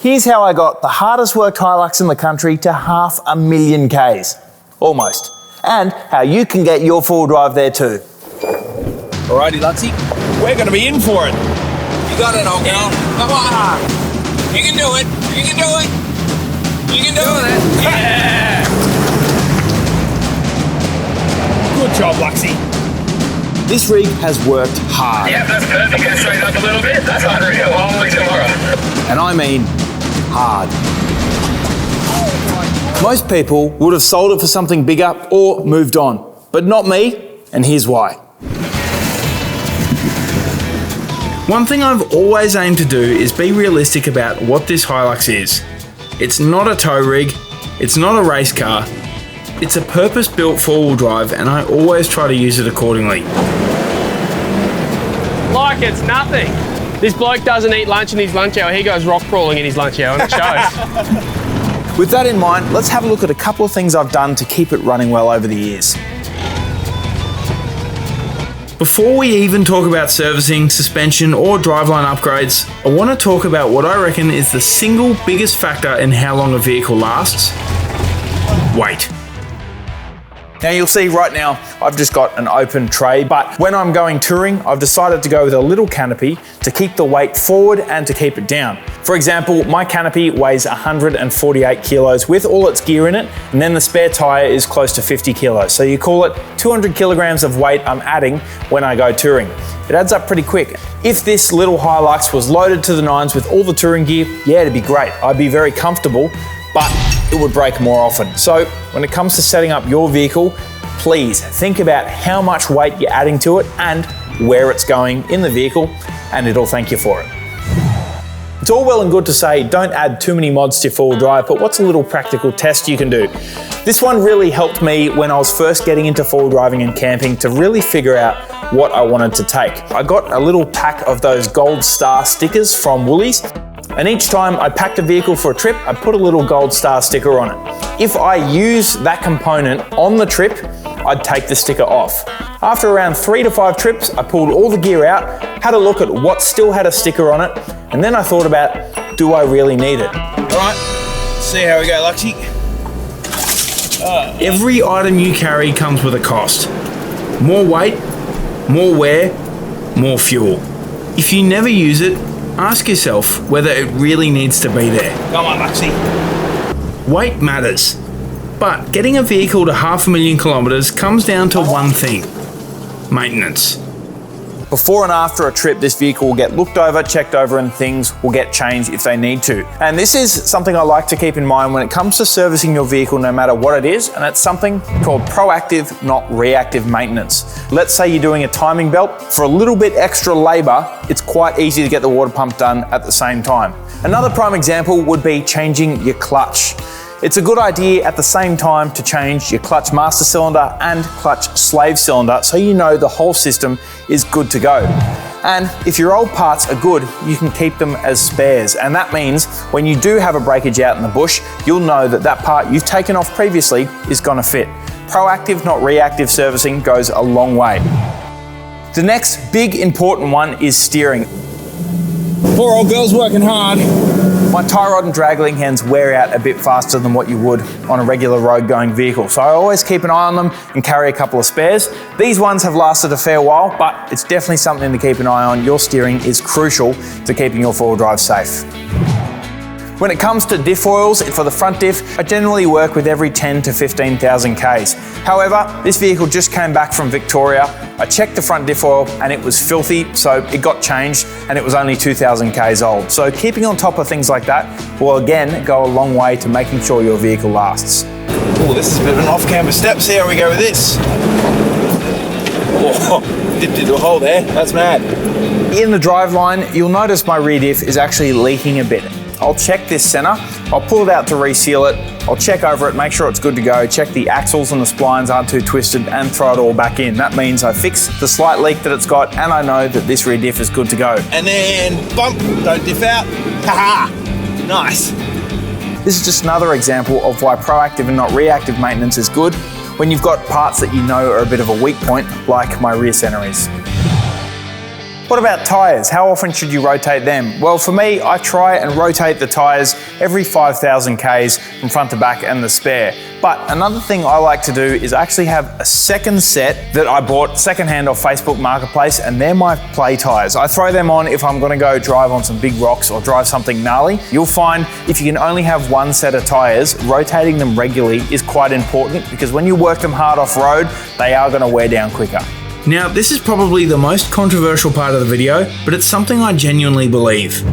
Here's how I got the hardest worked HiLux in the country to 500,000 Ks. Almost. And how you can get your four-wheel drive there too. Alrighty, Luxy, we're going to be in for it. You got it, old girl. Come on. You can do it. You can do it. You can do it. Yeah. Good job, Luxy. This rig has worked hard. Yeah, that's perfect. Go straight up a little bit. That's unreal. Only tomorrow. And I mean hard. Most people would have sold it for something bigger or moved on, but not me, and here's why. One thing I've always aimed to do is be realistic about what this HiLux is. It's not a tow rig, it's not a race car, it's a purpose-built four-wheel drive, and I always try to use it accordingly. Like it's nothing. This bloke doesn't eat lunch in his lunch hour, he goes rock crawling in his lunch hour, and it shows. With that in mind, let's have a look at a couple of things I've done to keep it running well over the years. Before we even talk about servicing, suspension or driveline upgrades, I want to talk about what I reckon is the single biggest factor in how long a vehicle lasts. Weight. Now you'll see right now, I've just got an open tray, but when I'm going touring, I've decided to go with a little canopy to keep the weight forward and to keep it down. For example, my canopy weighs 148 kilos with all its gear in it, and then the spare tire is close to 50 kilos. So you call it 200 kilograms of weight I'm adding when I go touring. It adds up pretty quick. If this little HiLux was loaded to the nines with all the touring gear, yeah, it'd be great. I'd be very comfortable, but it would break more often. So when it comes to setting up your vehicle, please think about how much weight you're adding to it and where it's going in the vehicle, and it'll thank you for it. It's all well and good to say don't add too many mods to your four-wheel drive, but what's a little practical test you can do? This one really helped me when I was first getting into four-wheel driving and camping to really figure out what I wanted to take. I got a little pack of those gold star stickers from Woolies, and each time I packed a vehicle for a trip, I put a little gold star sticker on it. If I use that component on the trip, I'd take the sticker off. After around 3 to 5 trips, I pulled all the gear out, had a look at what still had a sticker on it, and then I thought about, do I really need it? All right, see how we go, Luxy. Every item you carry comes with a cost. More weight, more wear, more fuel. If you never use it, ask yourself whether it really needs to be there. Come on, Luxy. Weight matters, but getting a vehicle to 500,000 kilometres comes down to one thing: maintenance. Before and after a trip, this vehicle will get looked over, checked over, and things will get changed if they need to. And this is something I like to keep in mind when it comes to servicing your vehicle, no matter what it is, and it's something called proactive, not reactive maintenance. Let's say you're doing a timing belt. For a little bit extra labour, it's quite easy to get the water pump done at the same time. Another prime example would be changing your clutch. It's a good idea at the same time to change your clutch master cylinder and clutch slave cylinder so you know the whole system is good to go. And if your old parts are good, you can keep them as spares. And that means when you do have a breakage out in the bush, you'll know that that part you've taken off previously is gonna fit. Proactive, not reactive servicing goes a long way. The next big important one is steering. Poor old girl's working hard. My tie rod and drag link ends wear out a bit faster than what you would on a regular road going vehicle, so I always keep an eye on them and carry a couple of spares. These ones have lasted a fair while, but it's definitely something to keep an eye on. Your steering is crucial to keeping your four-wheel drive safe. When it comes to diff oils, for the front diff, I generally work with every 10 to 15,000 Ks. However, this vehicle just came back from Victoria. I checked the front diff oil and it was filthy, so it got changed and it was only 2,000 Ks old. So keeping on top of things like that will again go a long way to making sure your vehicle lasts. Oh, this is a bit of an off-camber step. See how we go with this. Oh, dipped into a hole there. That's mad. In the driveline, you'll notice my rear diff is actually leaking a bit. I'll check this center, I'll pull it out to reseal it, I'll check over it, make sure it's good to go, check the axles and the splines aren't too twisted and throw it all back in. That means I fix the slight leak that it's got and I know that this rear diff is good to go. And then bump, don't diff out. Haha, nice. This is just another example of why proactive and not reactive maintenance is good when you've got parts that you know are a bit of a weak point, like my rear center is. What about tyres? How often should you rotate them? Well, for me, I try and rotate the tyres every 5,000 Ks from front to back and the spare. But another thing I like to do is actually have a second set that I bought secondhand off Facebook Marketplace, and they're my play tyres. I throw them on if I'm gonna go drive on some big rocks or drive something gnarly. You'll find if you can only have one set of tyres, rotating them regularly is quite important, because when you work them hard off-road, they are gonna wear down quicker. Now, this is probably the most controversial part of the video, but it's something I genuinely believe.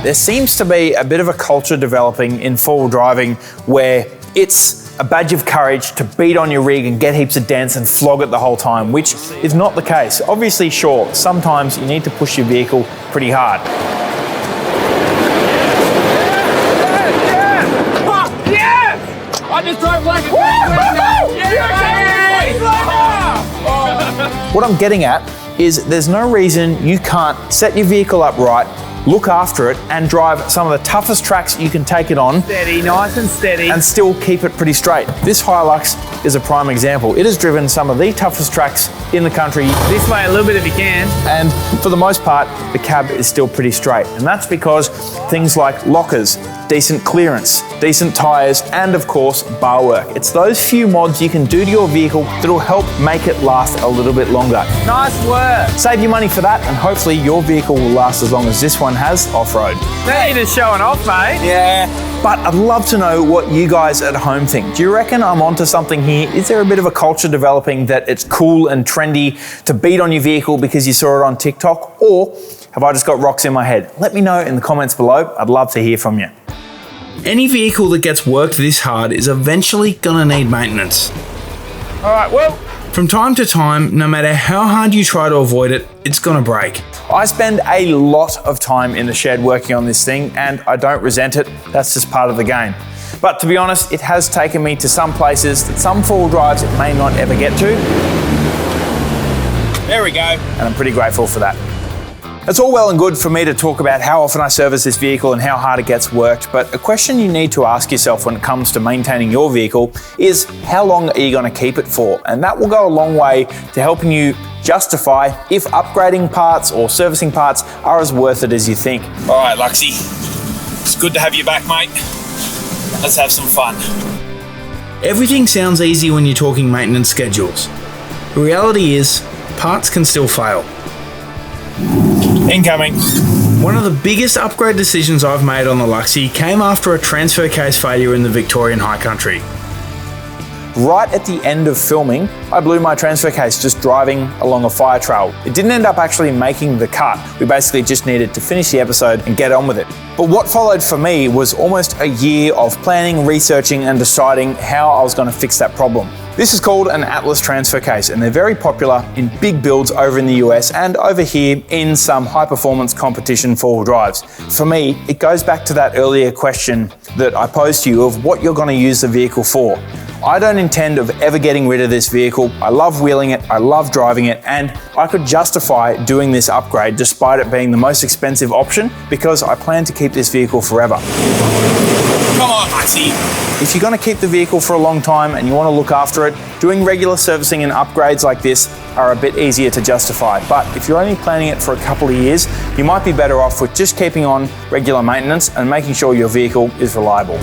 There seems to be a bit of a culture developing in four-wheel driving where it's a badge of courage to beat on your rig and get heaps of dents and flog it the whole time, which is not the case. Obviously, sure, sometimes you need to push your vehicle pretty hard. I just drove like a What I'm getting at is there's no reason you can't set your vehicle up right, look after it, and drive some of the toughest tracks you can take it on. Steady, nice and steady. And still keep it pretty straight. This HiLux is a prime example. It has driven some of the toughest tracks in the country. This way a little bit if you can. And for the most part, the cab is still pretty straight. And that's because things like lockers, decent clearance, decent tyres, and of course, bar work. It's those few mods you can do to your vehicle that'll help make it last a little bit longer. Nice work. Save your money for that, and hopefully your vehicle will last as long as this one has off-road. Now you're just showing off, mate. Yeah, but I'd love to know what you guys at home think. Do you reckon I'm onto something here? Is there a bit of a culture developing that it's cool and trendy to beat on your vehicle because you saw it on TikTok? Or have I just got rocks in my head? Let me know in the comments below. I'd love to hear from you. Any vehicle that gets worked this hard is eventually gonna need maintenance. All right, well. From time to time, no matter how hard you try to avoid it, it's gonna break. I spend a lot of time in the shed working on this thing, and I don't resent it. That's just part of the game. But to be honest, it has taken me to some places that some four-wheel drives it may not ever get to. There we go. And I'm pretty grateful for that. It's all well and good for me to talk about how often I service this vehicle and how hard it gets worked, but a question you need to ask yourself when it comes to maintaining your vehicle is how long are you going to keep it for? And that will go a long way to helping you justify if upgrading parts or servicing parts are as worth it as you think. All right, Luxy. It's good to have you back, mate. Let's have some fun. Everything sounds easy when you're talking maintenance schedules. The reality is, parts can still fail. Incoming. One of the biggest upgrade decisions I've made on the Luxy came after a transfer case failure in the Victorian High Country. Right at the end of filming, I blew my transfer case just driving along a fire trail. It didn't end up actually making the cut. We basically just needed to finish the episode and get on with it. But what followed for me was almost a year of planning, researching, and deciding how I was going to fix that problem. This is called an Atlas transfer case, and they're very popular in big builds over in the US and over here in some high-performance competition four-wheel drives. For me, it goes back to that earlier question that I posed to you of what you're going to use the vehicle for. I don't intend of ever getting rid of this vehicle. I love wheeling it, I love driving it, and I could justify doing this upgrade despite it being the most expensive option because I plan to keep this vehicle forever. Come on, Luxy. If you're going to keep the vehicle for a long time and you want to look after it, doing regular servicing and upgrades like this are a bit easier to justify. But if you're only planning it for a couple of years, you might be better off with just keeping on regular maintenance and making sure your vehicle is reliable.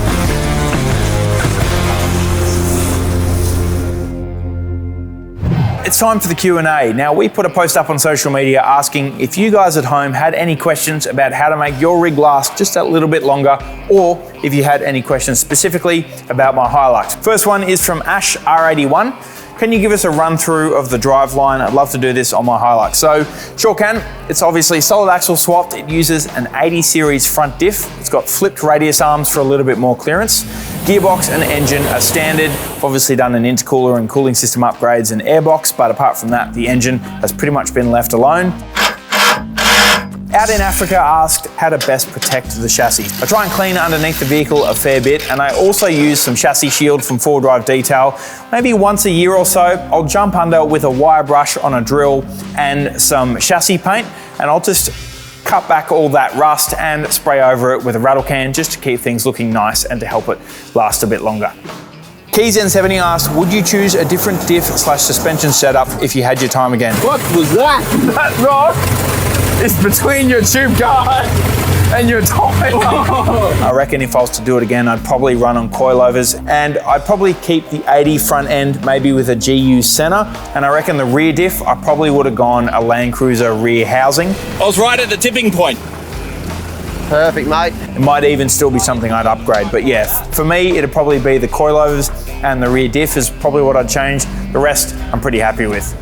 It's time for the Q&A. Now, we put a post up on social media asking if you guys at home had any questions about how to make your rig last just a little bit longer, or if you had any questions specifically about my HiLux. First one is from Ash R81. Can you give us a run through of the driveline? I'd love to do this on my HiLux. So, sure can. It's obviously solid axle swapped. It uses an 80 series front diff. It's got flipped radius arms for a little bit more clearance. Gearbox and engine are standard. Obviously done an intercooler and cooling system upgrades and airbox, but apart from that, the engine has pretty much been left alone. Out in Africa asked how to best protect the chassis. I try and clean underneath the vehicle a fair bit, and I also use some chassis shield from 4Drive Detail. Maybe once a year or so, I'll jump under with a wire brush on a drill and some chassis paint, and I'll just cut back all that rust and spray over it with a rattle can just to keep things looking nice and to help it last a bit longer. Keys N70 asks, would you choose a different diff/suspension setup if you had your time again? What was that? That rock is between your tube guard and your tyre. I reckon if I was to do it again, I'd probably run on coilovers, and I'd probably keep the 80 front end, maybe with a GU center. And I reckon the rear diff, I probably would have gone a LandCruiser rear housing. I was right at the tipping point. Perfect, mate. It might even still be something I'd upgrade, but yeah, for me, it'd probably be the coilovers and the rear diff is probably what I'd change. The rest, I'm pretty happy with.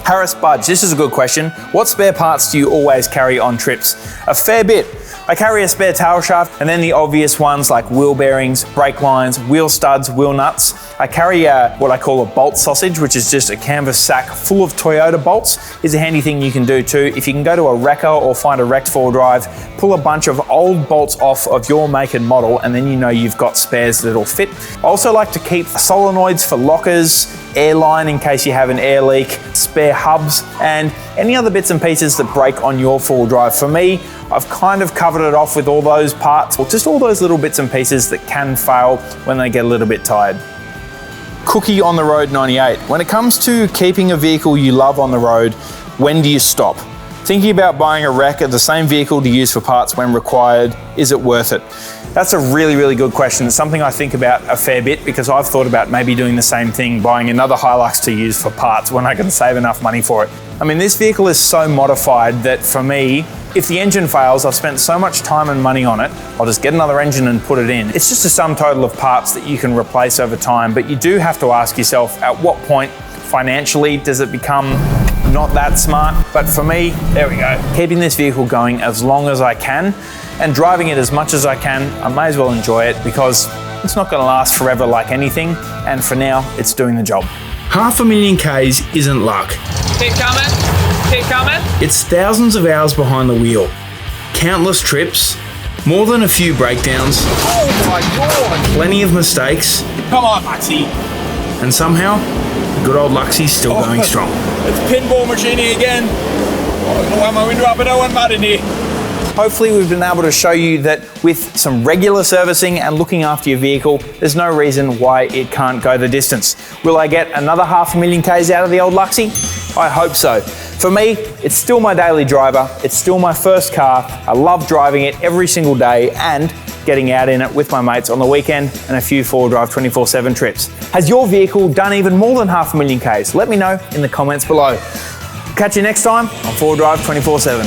Harris Budge, this is a good question. What spare parts do you always carry on trips? A fair bit. I carry a spare tail shaft and then the obvious ones like wheel bearings, brake lines, wheel studs, wheel nuts. I carry what I call a bolt sausage, which is just a canvas sack full of Toyota bolts. It's a handy thing you can do too. If you can go to a wrecker or find a wrecked four-wheel drive, pull a bunch of old bolts off of your make and model, and then you know you've got spares that'll fit. I also like to keep solenoids for lockers, airline in case you have an air leak, spare hubs, and any other bits and pieces that break on your four-wheel drive. For me, I've kind of covered it off with all those parts, or just all those little bits and pieces that can fail when they get a little bit tired. Cookie on the Road 98. When it comes to keeping a vehicle you love on the road, when do you stop? Thinking about buying a wreck of the same vehicle to use for parts when required, is it worth it? That's a really, really good question. It's something I think about a fair bit because I've thought about maybe doing the same thing, buying another HiLux to use for parts when I can save enough money for it. I mean, this vehicle is so modified that for me, if the engine fails, I've spent so much time and money on it, I'll just get another engine and put it in. It's just a sum total of parts that you can replace over time, but you do have to ask yourself, at what point financially does it become not that smart? But for me, there we go. Keeping this vehicle going as long as I can and driving it as much as I can, I may as well enjoy it because it's not gonna last forever like anything, and for now, it's doing the job. 500,000 Ks isn't luck. Keep coming. Keep coming. It's thousands of hours behind the wheel, countless trips, more than a few breakdowns, Oh my God. plenty of mistakes, Come on, Luxy. and somehow, good old Luxy's still going strong. It's pinball machine again. Oh, I'm gonna wind my window up and I want mud in here. Hopefully we've been able to show you that with some regular servicing and looking after your vehicle, there's no reason why it can't go the distance. Will I get another 500,000 Ks out of the old Luxy? I hope so. For me, it's still my daily driver. It's still my first car. I love driving it every single day and getting out in it with my mates on the weekend and a few four-wheel drive 24/7 trips. Has your vehicle done even more than 500,000 Ks? Let me know in the comments below. Catch you next time on 4Wheel Drive 24/7.